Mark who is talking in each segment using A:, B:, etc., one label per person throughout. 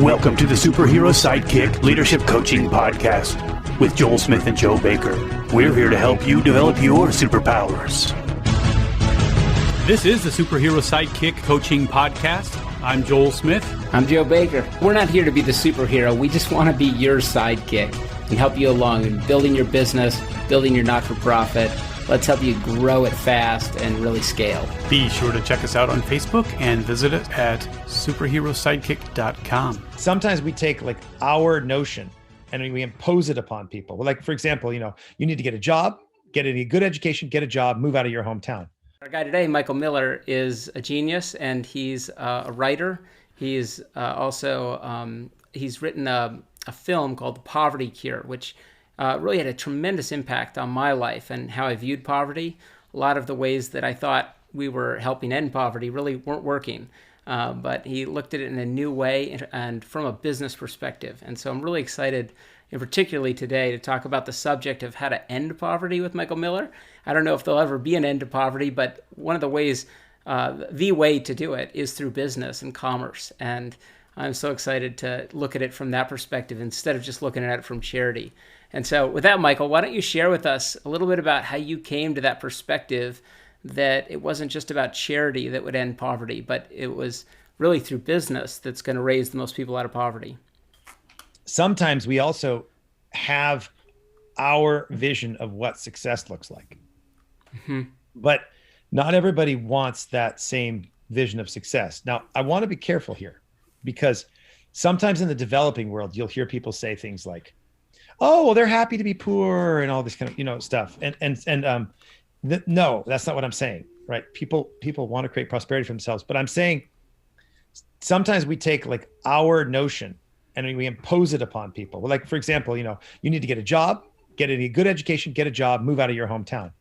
A: Welcome to the Superhero Sidekick Leadership Coaching Podcast with Joel Smith and Joe Baker. We're here to help you develop your superpowers. This is the Superhero Sidekick Coaching Podcast. I'm Joel Smith.
B: I'm Joe Baker. We're not here to be the superhero. We just want to be your sidekick and help you along in building your business, building your not-for-profit. Let's help you grow it fast and really scale.
A: Be sure to check us out on Facebook and visit us at superherosidekick.com.
C: Sometimes we take like our notion and we impose it upon people. Like, for example, you need to get a job, get a good education, get a job, move out of your hometown.
B: Our guy today, Michael Miller, is a genius, and he's a writer. He's also he's written a film called The Poverty Cure, which really had a tremendous impact on my life and how I viewed poverty. A lot of the ways that I thought we were helping end poverty really weren't working, but he looked at it in a new way and from a business perspective. And so I'm really excited, and particularly today, to talk about the subject of how to end poverty with Michael Miller. I don't know if there'll ever be an end to poverty, but one of the ways, the way to do it is through business and commerce. And I'm so excited to look at it from that perspective instead of just looking at it from charity. And so with that, Michael, why don't you share with us a little bit about how you came to that perspective that it wasn't just about charity that would end poverty, but it was really through business that's going to raise the most people out of poverty.
C: Sometimes we also have our vision of what success looks like. Mm-hmm. But not everybody wants that same vision of success. Now, I want to be careful here because sometimes in the developing world, you'll hear people say things like, oh, well, they're happy to be poor and all this kind of, stuff. No, that's not what I'm saying, right? People want to create prosperity for themselves, but I'm saying sometimes we take like our notion and we impose it upon people. Like, for example, you need to get a job, get a good education, get a job, move out of your hometown.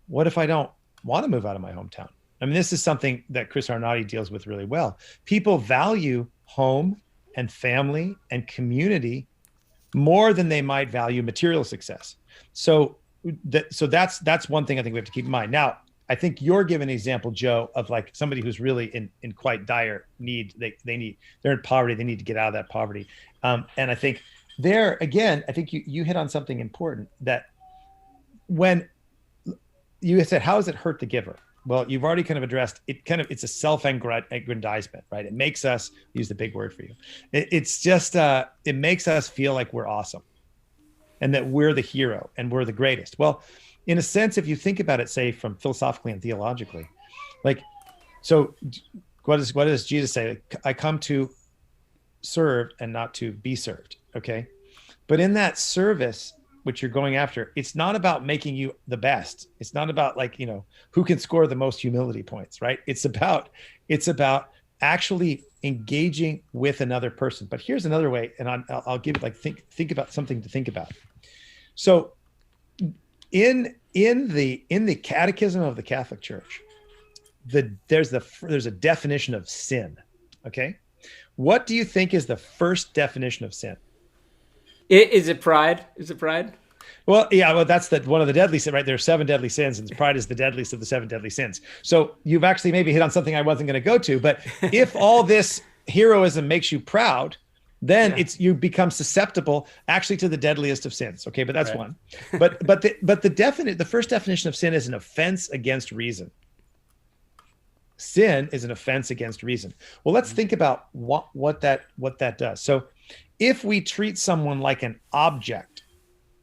C: What if I don't want to move out of my hometown? I mean, this is something that Chris Arnott deals with really well. People value home and family and community more than they might value material success. So that's one thing I think we have to keep in mind. Now, I think you're giving an example, Joe, of like somebody who's really in quite dire need. They're in poverty. They need to get out of that poverty. And I think there again, I think you hit on something important that when you said, how does it hurt the giver? Well, you've already kind of addressed it. It's a self-aggrandizement, right? It makes us use the big word for you. It's just, it makes us feel like we're awesome and that we're the hero and we're the greatest. Well, in a sense, if you think about it, say from philosophically and theologically, like, so what does Jesus say? I come to serve and not to be served. Okay. But in that service, which you're going after, it's not about making you the best. It's not about like, who can score the most humility points, right? It's about actually engaging with another person. But here's another way, and I'll give it like, think about something to think about. So in the Catechism of the Catholic Church, there's a definition of sin. Okay. What do you think is the first definition of sin?
B: Is it pride? Is it pride?
C: Well, yeah, well, that's one of the deadly sins, right? There are 7 deadly sins, and pride is the deadliest of the 7 deadly sins. So you've actually maybe hit on something I wasn't going to go to, but if all this heroism makes you proud, then you become susceptible actually to the deadliest of sins. Okay, but that's right. One. But the first definition of sin is an offense against reason. Sin is an offense against reason. Well, let's think about what that does. So if we treat someone like an object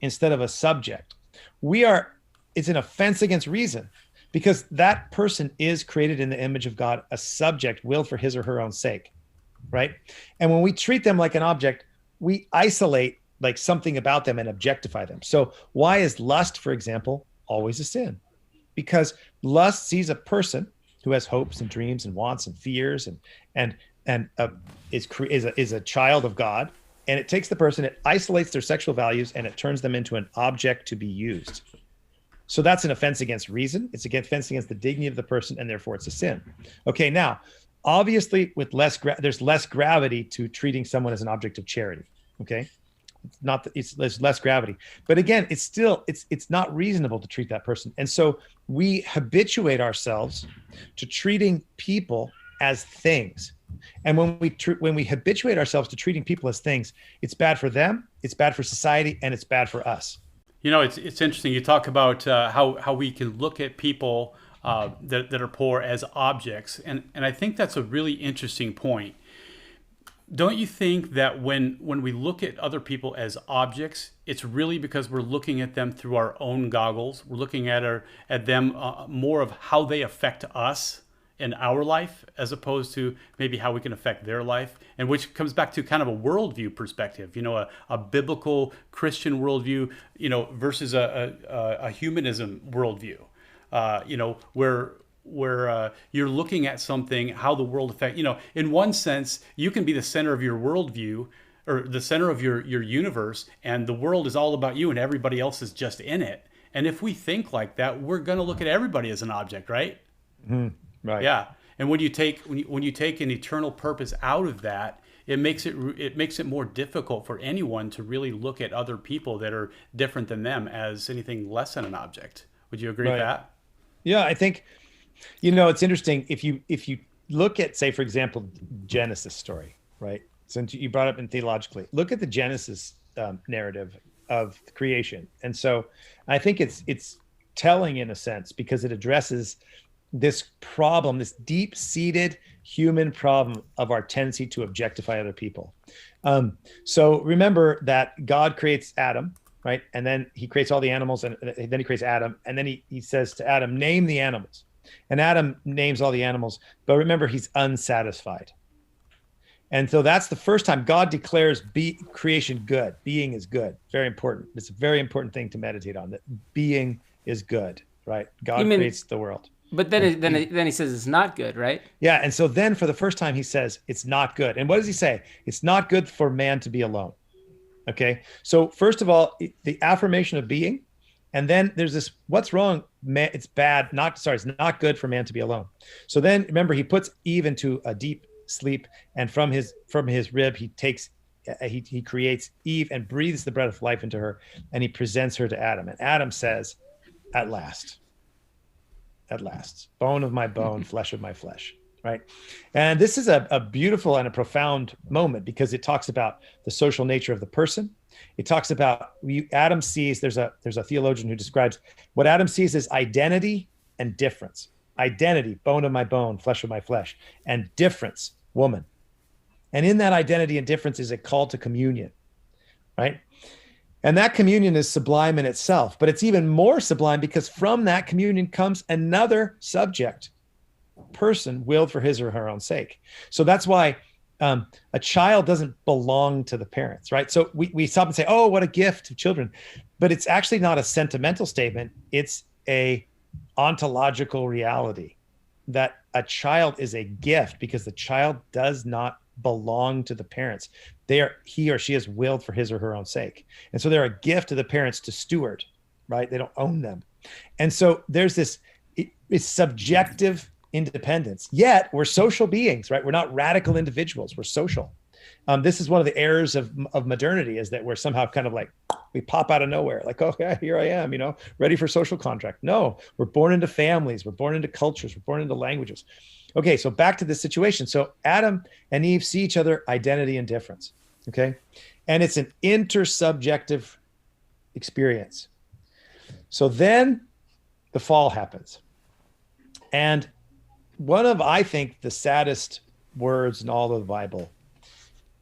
C: instead of a subject, it's an offense against reason because that person is created in the image of God, a subject willed for his or her own sake, right? And when we treat them like an object, we isolate like something about them and objectify them. So why is lust, for example, always a sin? Because lust sees a person who has hopes and dreams and wants and fears and is a child of God. And it takes the person, it isolates their sexual values, and it turns them into an object to be used. So that's an offense against reason. It's an offense against the dignity of the person, and therefore it's a sin. Okay, now, obviously, with there's less gravity to treating someone as an object of charity. Okay, there's less gravity, but again, it's not reasonable to treat that person, and so we habituate ourselves to treating people as things. And when we habituate ourselves to treating people as things, it's bad for them, it's bad for society, and it's bad for us.
A: It's interesting. You talk about how we can look at people that are poor as objects, and I think that's a really interesting point. Don't you think that when we look at other people as objects, it's really because we're looking at them through our own goggles? We're looking at them more of how they affect us in our life, as opposed to maybe how we can affect their life, and which comes back to kind of a worldview perspective, a biblical Christian worldview, versus a humanism worldview, where you're looking at something, how the world affects, in one sense, you can be the center of your worldview or the center of your universe, and the world is all about you and everybody else is just in it. And if we think like that, we're going to look at everybody as an object, right?
C: Mm-hmm. Right.
A: Yeah. And when you take an eternal purpose out of that, it makes it more difficult for anyone to really look at other people that are different than them as anything less than an object. Would you agree with that?
C: Yeah, I think, it's interesting if you look at, say, for example, Genesis story, right? Since you brought up in theologically, look at the Genesis narrative of creation. And so I think it's telling in a sense, because it addresses this problem, this deep-seated human problem of our tendency to objectify other people. So remember that God creates Adam, right? And then he creates all the animals, and then he creates Adam. And then he says to Adam, name the animals. And Adam names all the animals. But remember, he's unsatisfied. And so that's the first time God declares creation good. Being is good. Very important. It's a very important thing to meditate on, that being is good, right? God creates the world.
B: But then he says it's not good, right?
C: Yeah. And so then for the first time, he says it's not good. And what does he say? It's not good for man to be alone. Okay. So first of all, the affirmation of being, and then there's this, what's wrong? Man, it's bad. It's not good for man to be alone. So then remember, he puts Eve into a deep sleep, and from his rib, he creates Eve and breathes the breath of life into her, and he presents her to Adam. And Adam says, at last, bone of my bone, flesh of my flesh, right? And this is a beautiful and a profound moment, because it talks about the social nature of the person. It talks about Adam sees, there's a theologian who describes what Adam sees as identity and difference. Identity, bone of my bone, flesh of my flesh, and difference, woman. And in that identity and difference is a call to communion, right? And that communion is sublime in itself, but it's even more sublime because from that communion comes another subject, person willed for his or her own sake. So that's why a child doesn't belong to the parents, right? So we stop and say, oh, what a gift to children. But it's actually not a sentimental statement. It's a ontological reality that a child is a gift because the child does not belong to the parents. He or she is willed for his or her own sake. And so they're a gift to the parents to steward, right? They don't own them. And so there's this, it's subjective independence, yet we're social beings, right? We're not radical individuals, we're social. This is one of the errors of modernity, is that we're somehow kind of like, we pop out of nowhere, like, okay, here I am, ready for social contract. No, we're born into families, we're born into cultures, we're born into languages. Okay, so back to this situation. So Adam and Eve see each other, identity and difference, okay? And it's an intersubjective experience. So then the fall happens. And one of, I think, the saddest words in all of the Bible,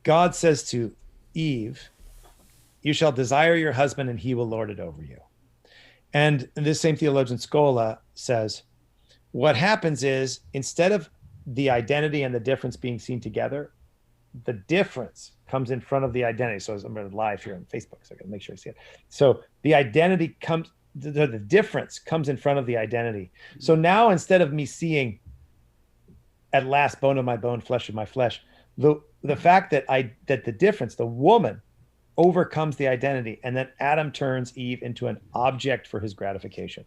C: God says to Eve, you shall desire your husband and he will lord it over you. And this same theologian Scola says, what happens is, instead of the identity and the difference being seen together, the difference comes in front of the identity. So I'm going to live here on Facebook, so I got to make sure I see it. So the identity comes, the difference comes in front of the identity. So now, instead of me seeing at last bone of my bone, flesh of my flesh, the fact that the difference, the woman, overcomes the identity, and then Adam turns Eve into an object for his gratification.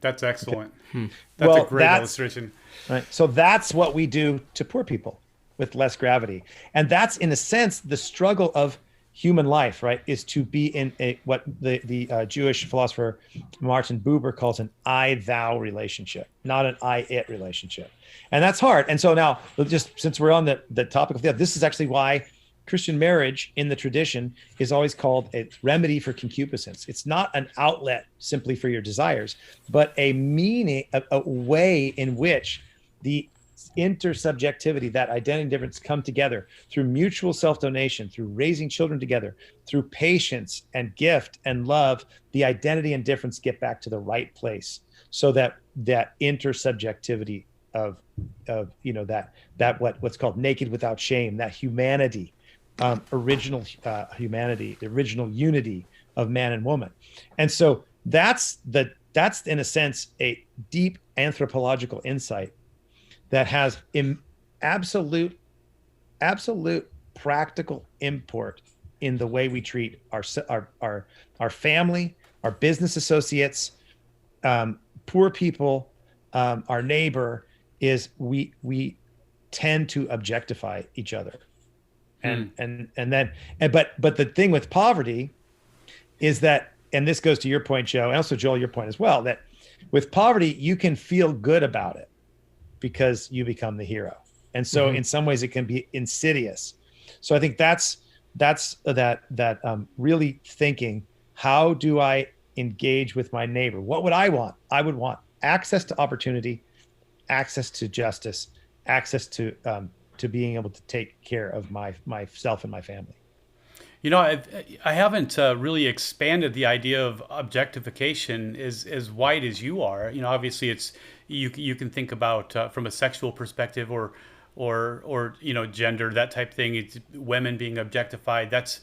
A: That's excellent. Okay. That's a great illustration.
C: Right. So that's what we do to poor people with less gravity. And that's, in a sense, the struggle of human life, right, is to be in what the Jewish philosopher Martin Buber calls an I-thou relationship, not an I-it relationship. And that's hard. And so now, just since we're on the topic of that, this is actually why Christian marriage in the tradition is always called a remedy for concupiscence. It's not an outlet simply for your desires, but a meaning, a way in which the intersubjectivity, that identity difference, come together through mutual self-donation, through raising children together, through patience and gift and love. The identity and difference get back to the right place, so that intersubjectivity of that what's called naked without shame, that humanity, original humanity, the original unity of man and woman. And so that's in a sense a deep anthropological insight that has absolute practical import in the way we treat our family, our business associates, poor people, our neighbor. Is we tend to objectify each other, but the thing with poverty is that, and this goes to your point, Joe, and also Joel, your point as well, that with poverty you can feel good about it because you become the hero. And so in some ways it can be insidious. So I think that's really thinking, how do I engage with my neighbor? What would I want? I would want access to opportunity, access to justice, access to being able to take care of myself and my family.
A: You know, I haven't really expanded the idea of objectification as wide as you are. You know, obviously it's you can think about from a sexual perspective or gender, that type of thing. It's women being objectified. That's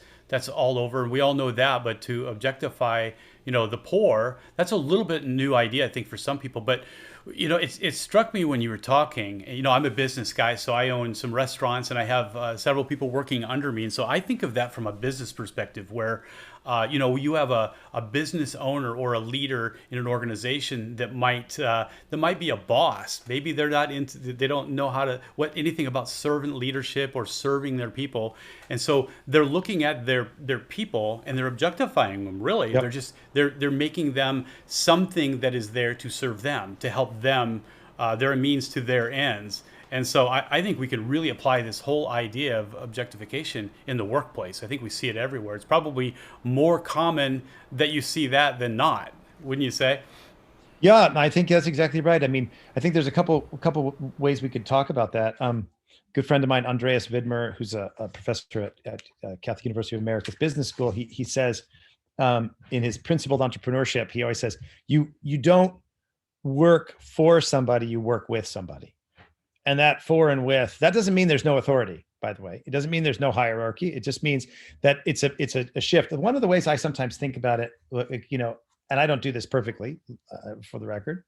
A: all over. We all know that. But to objectify, the poor, that's a little bit new idea, I think, for some people. But it struck me when you were talking. I'm a business guy, so I own some restaurants and I have several people working under me. And so I think of that from a business perspective where, you have a business owner or a leader in an organization that might be a boss. Maybe they're not they don't know anything about servant leadership or serving their people. And so they're looking at their people and they're objectifying them, really.
C: Yep.
A: They're making them something that is there to serve them, to help them. They're a means to their ends. And so I think we can really apply this whole idea of objectification in the workplace. I think we see it everywhere. It's probably more common that you see that than not, wouldn't you say?
C: Yeah, I think that's exactly right. I mean, I think there's a couple ways we could talk about that. Good friend of mine, Andreas Widmer, who's a professor at Catholic University of America's Business School, he says in his Principled Entrepreneurship, he always says, you don't work for somebody, you work with somebody. And that for and with, that doesn't mean there's no authority, by the way. It doesn't mean there's no hierarchy. It just means that it's a shift. And one of the ways I sometimes think about it, and I don't do this perfectly, for the record,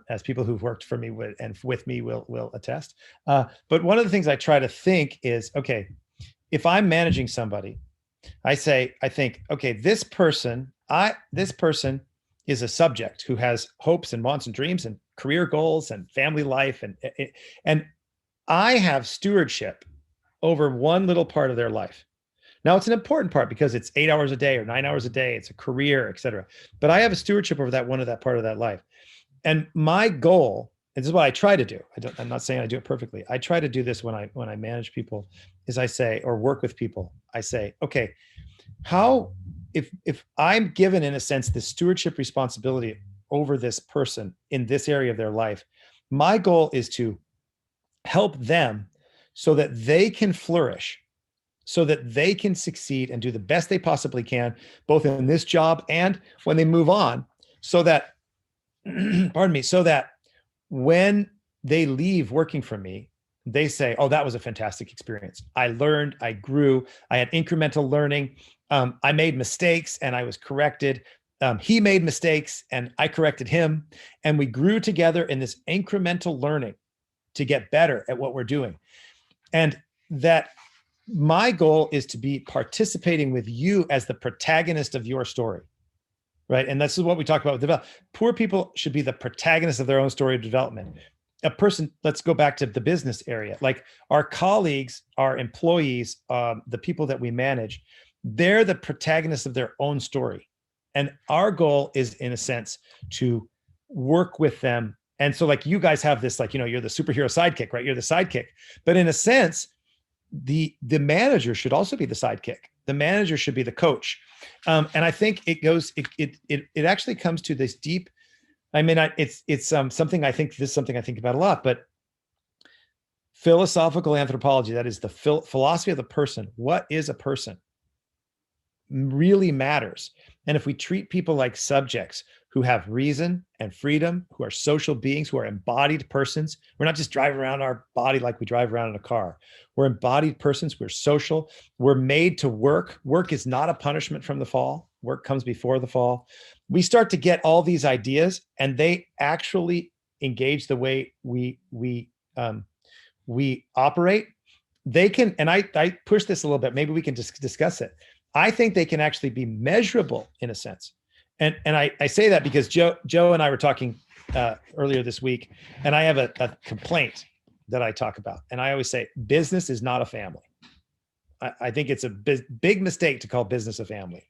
C: as people who've worked for me and with me will attest. But one of the things I try to think is, okay, if I'm managing somebody, I think, okay, this person is a subject who has hopes and wants and dreams and career goals and family life. And I have stewardship over one little part of their life. Now it's an important part because it's 8 hours a day or 9 hours a day. It's a career, et cetera. But I have a stewardship over that part of that life. And my goal, and this is what I try to do. I'm not saying I do it perfectly. I try to do this when I manage people, is I say, or work with people, I say, okay, if I'm given, in a sense, the stewardship responsibility over this person in this area of their life, my goal is to help them so that they can flourish, so that they can succeed and do the best they possibly can, both in this job and when they move on, so that, so that when they leave working for me, they say, oh, that was a fantastic experience. I learned, I grew, I had incremental learning. I made mistakes and I was corrected. He made mistakes and I corrected him. And we grew together in this incremental learning to get better at what we're doing. And that my goal is to be participating with you as the protagonist of your story, right? And this is what we talk about with development. Poor people should be the protagonists of their own story of development. a person, let's go back to the business area, like our colleagues, our employees, the people that we manage, they're the protagonists of their own story. And our goal is, in a sense, to work with them. And so like you guys have this, like, you're the superhero sidekick, right? You're the sidekick. But in a sense, the manager should also be the sidekick. The manager should be the coach. And I think it actually comes to this deep, it's something I think about a lot, but philosophical anthropology, that is the philosophy of the person. What is a person? Really matters. And if we treat people like subjects who have reason and freedom, who are social beings, who are embodied persons, we're not just driving around our body like we drive around in a car. We're embodied persons. We're social. We're made to work. Work is not a punishment from the fall. Work comes before the fall. We start to get all these ideas, and they actually engage the way we operate. They can, and I push this a little bit. Maybe we can just discuss it. I think they can actually be measurable in a sense. And I say that because Joe and I were talking earlier this week, and I have a complaint that I talk about. And I always say, business is not a family. I think it's a big mistake to call business a family.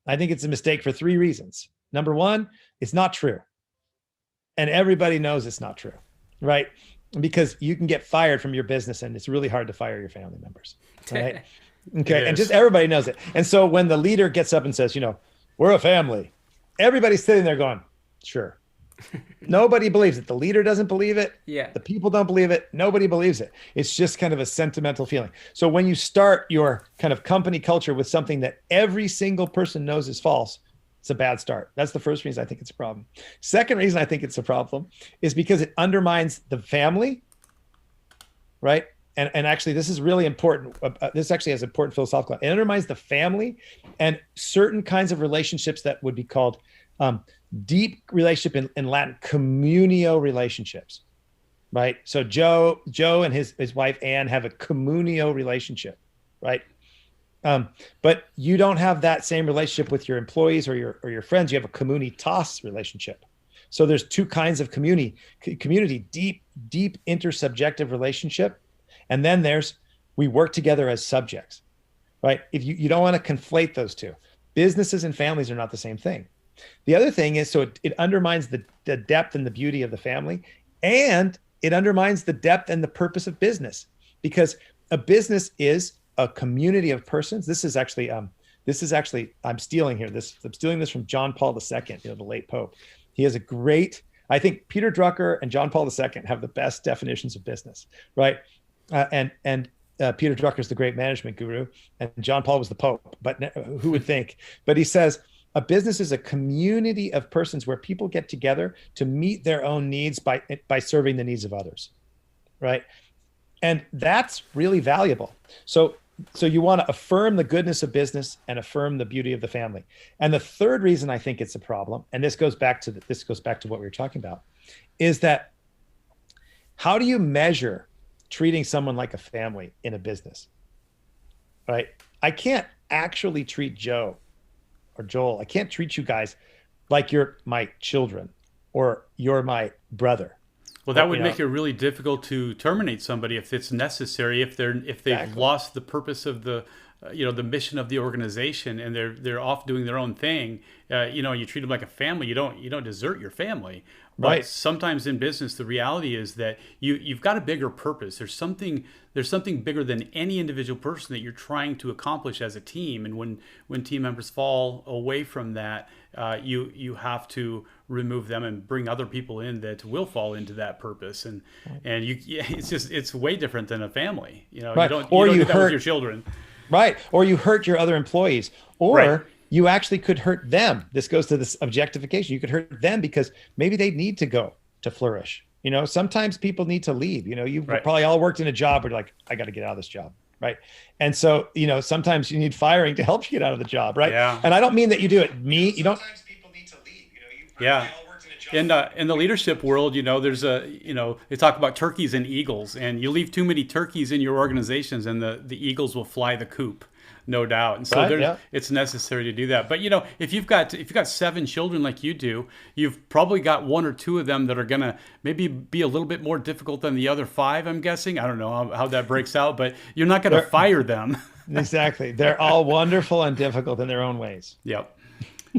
C: I think it's a mistake for 3 reasons. Number one, it's not true. And everybody knows it's not true, right? Because you can get fired from your business, and it's really hard to fire your family members, right? Okay, and just everybody knows it. And so when the leader gets up and says, we're a family, everybody's sitting there going, sure. Nobody believes it. The leader doesn't believe it.
B: Yeah.
C: The people don't believe it. Nobody believes it. It's just kind of a sentimental feeling. So when you start your kind of company culture with something that every single person knows is false, it's a bad start. That's the first reason I think it's a problem. Second reason I think it's a problem is because it undermines the family, right? And actually, this is really important. This actually has important philosophical. It undermines the family and certain kinds of relationships that would be called deep relationship in Latin, communio relationships, right? So Joe and his wife Anne have a communio relationship, right? But you don't have that same relationship with your employees or your friends. You have a communitas relationship. So there's 2 kinds of community, deep intersubjective relationship. And then we work together as subjects, right? If you don't want to conflate those 2. Businesses and families are not the same thing. The other thing is, so it undermines the depth and the beauty of the family, and it undermines the depth and the purpose of business, because a business is a community of persons. This is actually, I'm stealing this from John Paul II, the late Pope. He has I think Peter Drucker and John Paul II have the best definitions of business, right? And Peter Drucker is the great management guru, and John Paul was the Pope, but who would think? But he says, a business is a community of persons where people get together to meet their own needs by serving the needs of others, right? And that's really valuable. So you want to affirm the goodness of business and affirm the beauty of the family. And the third reason I think it's a problem, and this goes back to what we were talking about, is that how do you measure treating someone like a family in a business, right? I can't actually treat Joe or Joel. I can't treat you guys like you're my children or you're my brother.
D: Well, that would make it really difficult to terminate somebody if it's necessary, if they've lost the purpose of the mission of the organization, and they're off doing their own thing. You treat them like a family. You don't desert your family. But
C: right.
D: Sometimes in business, the reality is that you've got a bigger purpose. There's something bigger than any individual person that you're trying to accomplish as a team. And when team members fall away from that, you have to remove them and bring other people in that will fall into that purpose. And it's way different than a family.
C: Right.
D: You don't do that with your children.
C: Right. Or you hurt your other employees, or
D: right.
C: You actually could hurt them. This goes to this objectification. You could hurt them because maybe they need to go to flourish. Sometimes people need to leave. You've
D: right.
C: probably all worked in a job where you're like, I got to get out of this job. Right. And so, sometimes you need firing to help you get out of the job. Right.
D: Yeah.
C: And I don't mean that you do it. You don't.
D: Sometimes people need to leave. Yeah. In the leadership world, there's they talk about turkeys and eagles, and you leave too many turkeys in your organizations and the eagles will fly the coop. no doubt. And so it's necessary to do that. But if you've got 7 children like you do, you've probably got 1 or 2 of them that are going to maybe be a little bit more difficult than the other 5, I'm guessing. I don't know how that breaks out, but you're not going to fire them.
C: Exactly. They're all wonderful and difficult in their own ways.
D: Yep.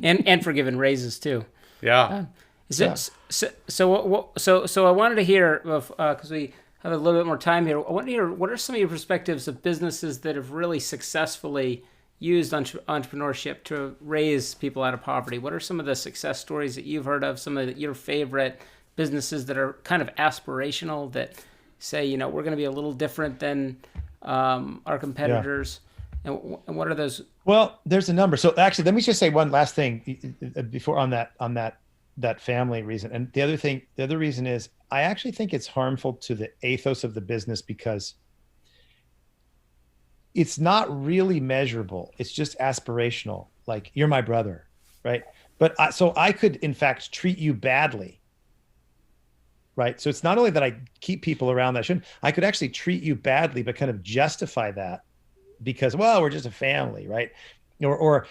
B: And for giving raises too.
D: Yeah.
B: So I wanted to hear, because we have a little bit more time here, I want to hear, what are some of your perspectives of businesses that have really successfully used entrepreneurship to raise people out of poverty? What are some of the success stories that you've heard of, some of your favorite businesses that are kind of aspirational, that say, we're going to be a little different than our competitors? And what are those? Well,
C: there's a number. So actually, let me just say one last thing before on that family reason. And the other reason is I actually think it's harmful to the ethos of the business because it's not really measurable. It's just aspirational. Like, you're my brother, right? But so I could, in fact, treat you badly, right? So it's not only that I keep people around that I shouldn't, I could actually treat you badly, but kind of justify that because, well, we're just a family, right? But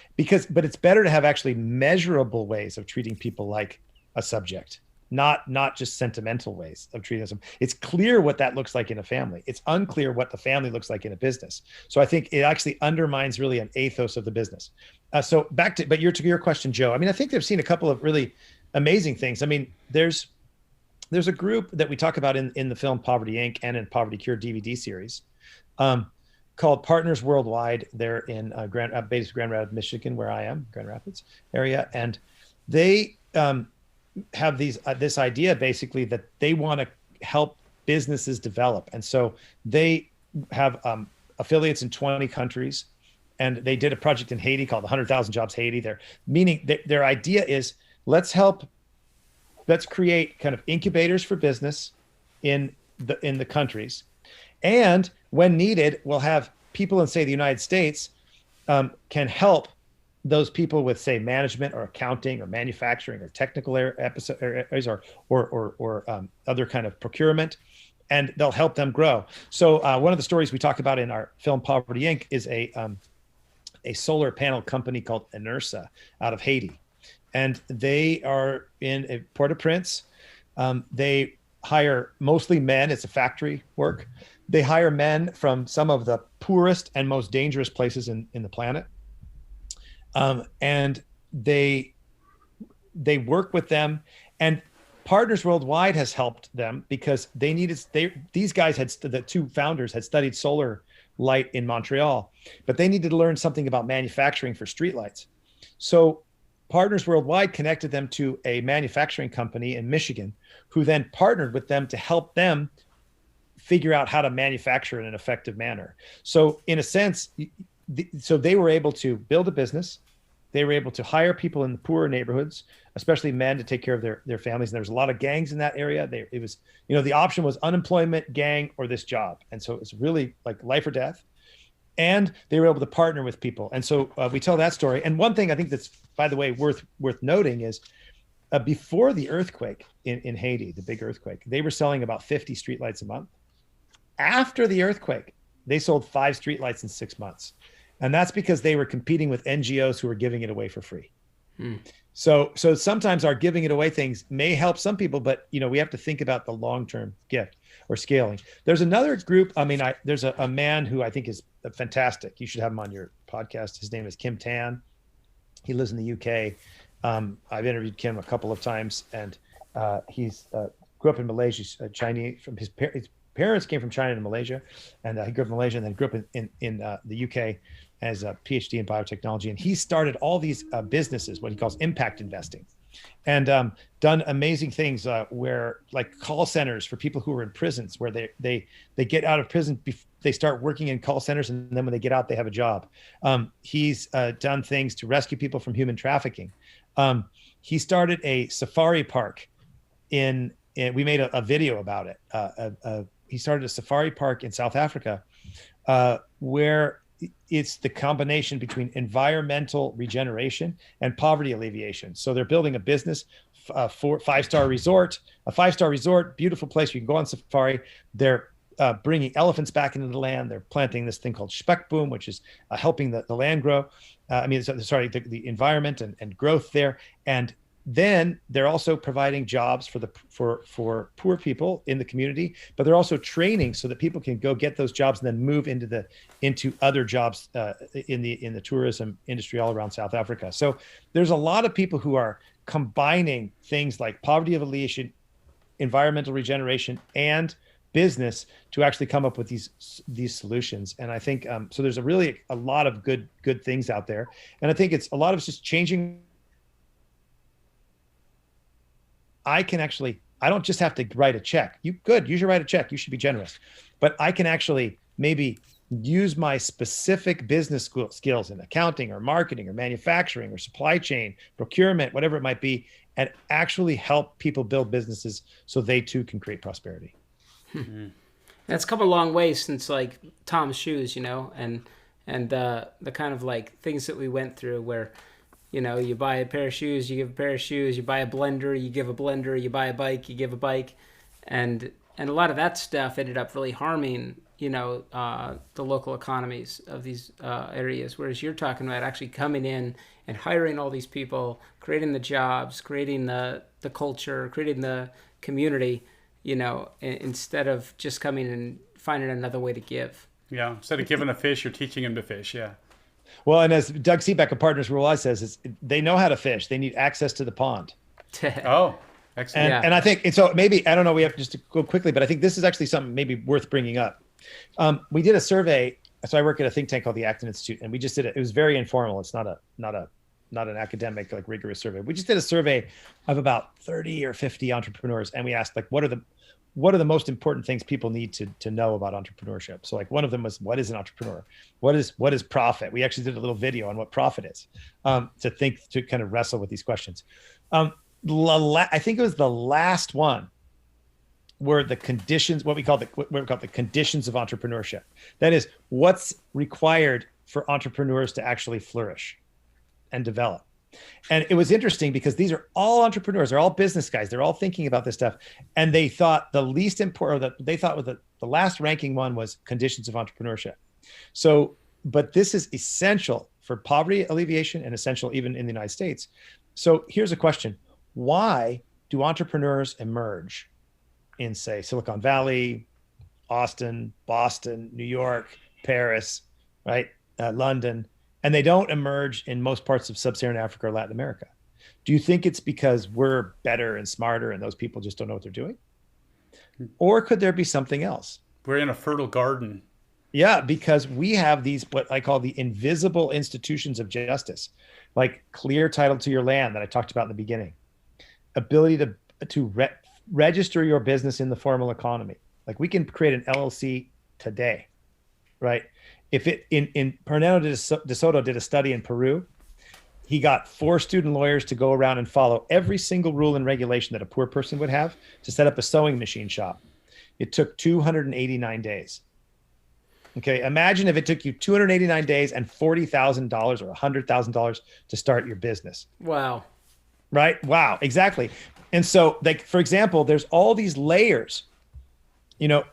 C: it's better to have actually measurable ways of treating people like a subject, not just sentimental ways of treating them. It's clear what that looks like in a family. It's unclear what the family looks like in a business. So I think it actually undermines really an ethos of the business. So to your question, Joe, I mean, I think they've seen a couple of really amazing things. I mean, there's a group that we talk about in the film Poverty Inc. and in Poverty Cure DVD series, called Partners Worldwide. They're in Grand Rapids, Michigan, where I am, Grand Rapids area. And they have this idea basically that they want to help businesses develop. And so they have affiliates in 20 countries. And they did a project in Haiti called 100,000 Jobs Haiti. Their idea is let's create kind of incubators for business in the countries. And when needed, we'll have people in, say, the United States can help those people with, say, management or accounting or manufacturing or technical areas or other kind of procurement, and they'll help them grow. So one of the stories we talk about in our film Poverty Inc. is a solar panel company called Enersa out of Haiti. And they are in Port-au-Prince. They hire mostly men. It's a factory work. They hire men from some of the poorest and most dangerous places in the planet. And they work with them. And Partners Worldwide has helped them because these guys the 2 founders had studied solar light in Montreal, but they needed to learn something about manufacturing for streetlights. So Partners Worldwide connected them to a manufacturing company in Michigan, who then partnered with them to help them figure out how to manufacture in an effective manner. So in a sense, so they were able to build a business. They were able to hire people in the poorer neighborhoods, especially men, to take care of their families. And there was a lot of gangs in that area. It was, the option was unemployment, gang, or this job. And so it's really like life or death. And they were able to partner with people. And so we tell that story. And one thing I think that's, by the way, worth noting is before the earthquake in Haiti, the big earthquake, they were selling about 50 streetlights a month. After the earthquake, they sold 5 streetlights in 6 months. And that's because they were competing with NGOs who were giving it away for free. So sometimes our giving it away things may help some people, but we have to think about the long-term gift or scaling. There's another group. I mean, there's a man who I think is fantastic. You should have him on your podcast. His name is Kim Tan. He lives in the UK. I've interviewed Kim a couple of times, and he's grew up in Malaysia. He's Chinese. From his parents came from China to Malaysia, and he grew up in Malaysia and then grew up in the UK as a PhD in biotechnology. And he started all these businesses, what he calls impact investing, and done amazing things where, like, call centers for people who are in prisons, where they get out of prison, they start working in call centers, and then when they get out, they have a job. He's done things to rescue people from human trafficking. He started a safari park we made a video about it. He started a safari park in South Africa where it's the combination between environmental regeneration and poverty alleviation. So they're building a business for a 5-star resort, beautiful place. You can go on safari. They're bringing elephants back into the land. They're planting this thing called Speckboom, which is helping the land grow. The environment and growth there. And then they're also providing jobs for poor people in the community, but they're also training so that people can go get those jobs and then move into other jobs in the tourism industry all around South Africa. So there's a lot of people who are combining things like poverty alleviation, environmental regeneration, and business to actually come up with these solutions. And I think so there's a lot of good things out there. And I think it's a lot of it's just changing. I don't just have to write a check. You should write a check. You should be generous. But I can actually maybe use my specific business skills in accounting or marketing or manufacturing or supply chain, procurement, whatever it might be, and actually help people build businesses so they too can create prosperity.
B: That's come a long way since like Tom's shoes, and the kind of like things that we went through where, you buy a pair of shoes, you give a pair of shoes, you buy a blender, you give a blender, you buy a bike, you give a bike. And a lot of that stuff ended up really harming, the local economies of these areas. Whereas you're talking about actually coming in and hiring all these people, creating the jobs, creating the culture, creating the community, instead of just coming and finding another way to give.
D: Yeah. Instead of giving a fish, you're teaching him to fish. Yeah.
C: Well, and as Doug Seebeck of Partners Rule I says, is they know how to fish. They need access to the pond.
D: Oh, excellent.
C: And I think, and so maybe, I don't know, we have to just go quickly, but I think this is actually something maybe worth bringing up. We did a survey. So I work at a think tank called the Acton Institute, and we just did it. It was very informal. It's not an academic, like rigorous survey. We just did a survey of about 30 or 50 entrepreneurs. And we asked like, what are the most important things people need to know about entrepreneurship? So like one of them was, what is an entrepreneur? What is profit? We actually did a little video on what profit is, to kind of wrestle with these questions. I think it was the last one were the conditions, what we call the conditions of entrepreneurship. That is what's required for entrepreneurs to actually flourish and develop. And it was interesting because these are all entrepreneurs. They're all business guys. They're all thinking about this stuff. And they thought the least important, or they thought the last ranking one was conditions of entrepreneurship. So, but this is essential for poverty alleviation and essential even in the United States. So here's a question. Why do entrepreneurs emerge in, say, Silicon Valley, Austin, Boston, New York, Paris, right? London, and they don't emerge in most parts of sub-Saharan Africa or Latin America? Do you think it's because we're better and smarter and those people just don't know what they're doing? Or could there be something else?
D: We're in a fertile garden.
C: Yeah, because we have these, what I call the invisible institutions of justice, like clear title to your land that I talked about in the beginning, ability to register your business in the formal economy. Like we can create an LLC today, right? If Fernando de Soto did a study in Peru, he got 4 student lawyers to go around and follow every single rule and regulation that a poor person would have to set up a sewing machine shop. It took 289 days. Okay, imagine if it took you 289 days and $40,000 or $100,000 to start your business.
B: Wow.
C: Right? Wow, exactly. And so, like, for example, there's all these layers,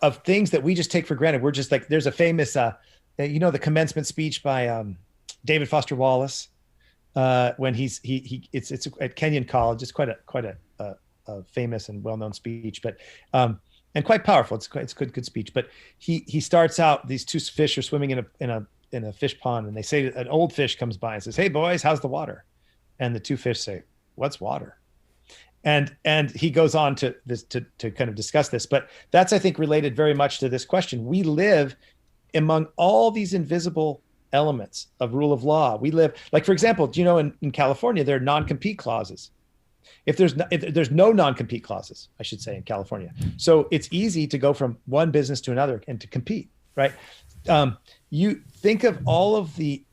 C: of things that we just take for granted. We're just like, there's a famous, the commencement speech by David Foster Wallace when it's at Kenyon College. It's quite a famous and well-known speech, but and quite powerful. It's good speech. But he starts out, these 2 fish are swimming in a fish pond, and they say, an old fish comes by and says, "Hey boys, how's the water?" And the 2 fish say, "What's water?" And he goes on to kind of discuss this. But that's, I think, related very much to this question. We live among all these invisible elements of rule of law. We live, like, for example, in California, there are non-compete clauses. If there's no non-compete clauses, I should say, in California. So it's easy to go from one business to another and to compete, right? You think of all of the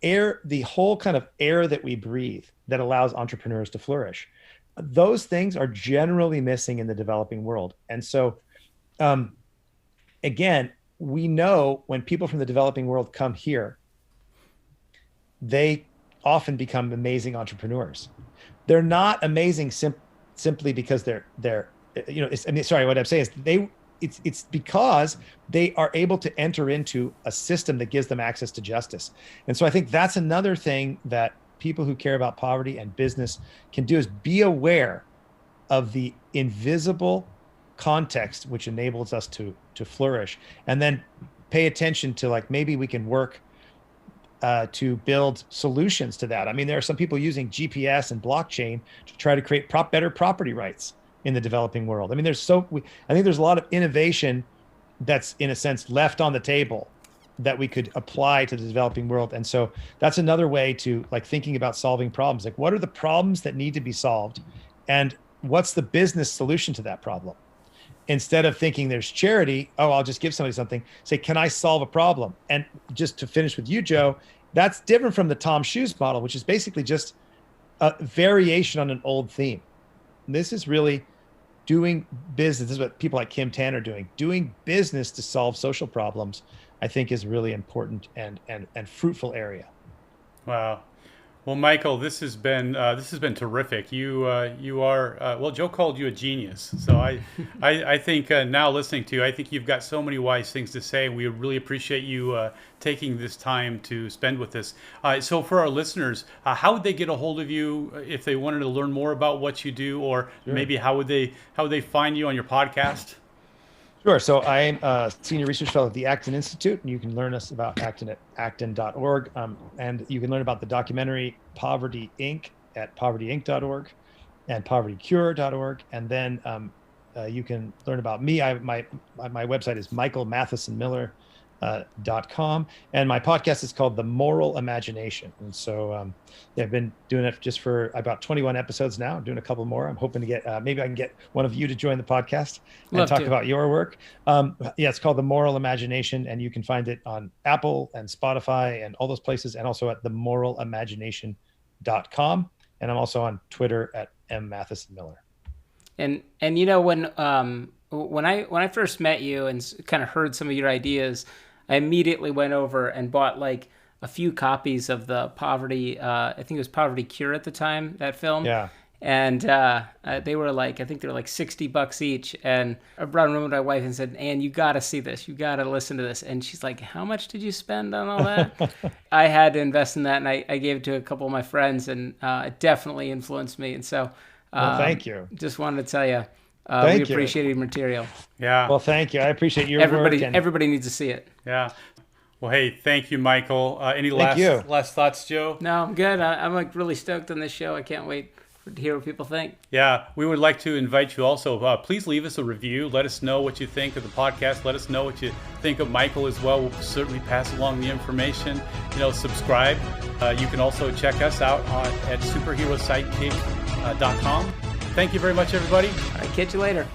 C: air, the whole kind of air that we breathe that allows entrepreneurs to flourish. Those things are generally missing in the developing world. And so, again, we know when people from the developing world come here, they often become amazing entrepreneurs. They're not amazing simply because what I'm saying is it's because they are able to enter into a system that gives them access to justice. And so I think that's another thing that people who care about poverty and business can do, is be aware of the invisible context which enables us to flourish, and then pay attention to, like, maybe we can work to build solutions to that. I mean, there are some people using GPS and blockchain to try to create better property rights in the developing world. I mean, I think there's a lot of innovation that's, in a sense, left on the table that we could apply to the developing world. And so that's another way to, like, thinking about solving problems. Like, what are the problems that need to be solved, and what's the business solution to that problem? Instead of thinking there's charity, I'll just give somebody something, say, can I solve a problem? And just to finish with you, Joe, that's different from the Tom Shoes model, which is basically just a variation on an old theme. This is really doing business. This is what people like Kim Tan are doing. Doing business to solve social problems, I think, is really important and fruitful area.
D: Wow. Well, Michael, this has been terrific. You are well, Joe called you a genius. So I think now listening to you, I think you've got so many wise things to say. We really appreciate you taking this time to spend with us. So for our listeners, how would they get a hold of you if they wanted to learn more about what you do, or maybe how would they find you on your podcast?
C: Sure. So I'm a senior research fellow at the Acton Institute, and you can learn us about Acton at acton.org. And you can learn about the documentary Poverty Inc. at povertyinc.org and povertycure.org. And then you can learn about me. My website is michaelmathesonmiller.com. And my podcast is called The Moral Imagination. And so I've been doing it just for about 21 episodes now. I'm doing a couple more. I'm hoping to get, maybe I can get one of you to join the podcast and talk about your work. It's called The Moral Imagination, and you can find it on Apple and Spotify and all those places, and also at themoralimagination.com. And I'm also on Twitter at mmathesonmiller.
B: And you know, when I first met you and kind of heard some of your ideas, I immediately went over and bought like a few copies of the Poverty, I think it was Poverty Cure at the time, that film.
C: Yeah.
B: And they were like, I think they were like $60 each. And I brought them home to my wife and said, Ann, you got to see this. You got to listen to this. And she's like, how much did you spend on all that? I had to invest in that, and I gave it to a couple of my friends, and it definitely influenced me. And so
C: well, thank you.
B: Just wanted to tell you.
C: We
B: appreciate your material.
D: Yeah.
C: Well, thank you. I appreciate your work.
B: Everybody needs to see it.
D: Yeah. Well, hey, thank you, Michael. Any last thoughts, Joe?
B: No, I'm good. I'm like really stoked on this show. I can't wait to hear what people think.
D: Yeah, we would like to invite you also. Please leave us a review. Let us know what you think of the podcast. Let us know what you think of Michael as well. We'll certainly pass along the information. Subscribe. You can also check us out at superherosidekick.com. Thank you very much, everybody.
B: All right, catch you later.